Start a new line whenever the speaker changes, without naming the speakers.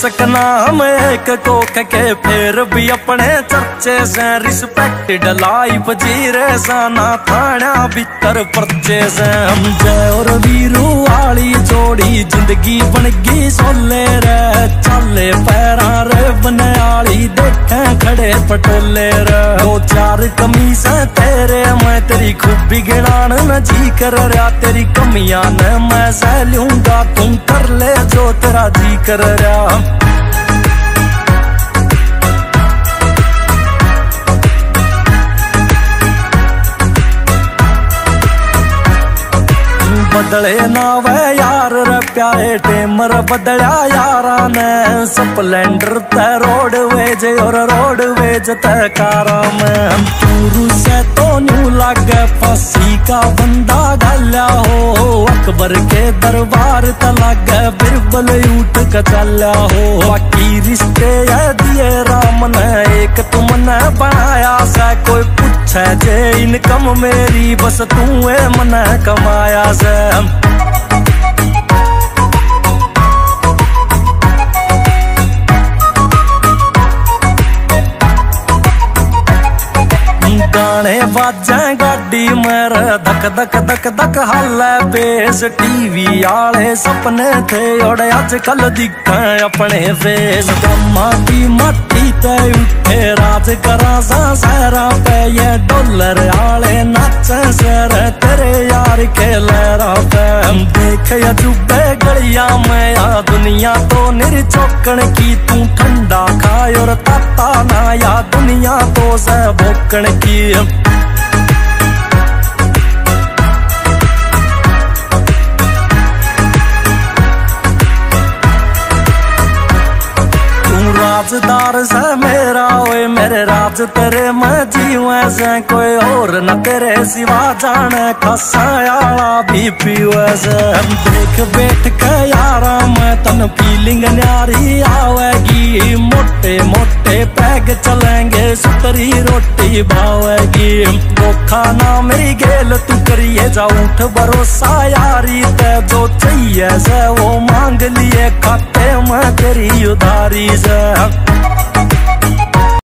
सकना हम एक कोक के, फिर भी अपने चर्चे से रिस्पेक्टेड लाइफ जी रहे साना थाना भीतर पर्चे से। हम जय और वीरू वाली जोड़ी जिंदगी बन गई सोले रे, चाले पैरा रे बने आली देखे खड़े पटोले रे। दो चार कमीज तेरे मैं तेरी खूबी गिनान न जी कर रहा, तेरी कमियां न मैं सह लूंगा, तुम कर ले जो तेरा जी कर रहा। बदले ना वे यार रे प्यारे टेमर बदला यारा ने, स्प्लेंडर ते रोडवेज और रोडवेज ते कारा में। चूरू से तो न्यू लागे फांसी का बंदा गाल्या हो, अकबर के दरबार त लागे बिरबल उठ के चल्या हो। बाकी रिश्ते है दिए राम ने, एक तुमने बनाया सा, कोई पूछे जे इनकम मेरी बस तू मन कमाया से। गाने बाजे गाड़ी मेरे धक धक धक धक हाले बेस, टीवी आले सपने थे और आजकल दिखे अपने फेस। गम्मा की मट्टी ते उठे राज करा सा सहरा पे, ये डॉलर आले नाचे सर तेरे यार के लहरा पे। देख अजूबे गलिया में या दुनिया तो निर्चौकन की, तू ठंडा खाए और ताता ना या दुनिया तो से भोकन की। राजदार से मेरा ओए मेरे राज तेरे मैं जीवे से, कोई और न तेरे सिवा जाने खसायाला भी पीवे से। देख बैठ के यारा मैं तन फीलिंग न्यारी आवेगी, मोटे मोटे पैग चलेंगे सुतरी रोटी भावेगी। धोखा ना मेरी गेल तू करिए जा उठ भरोसा यारी ते, जो चाहिए से वो मांग लिए खाते में तेरी उधारी से।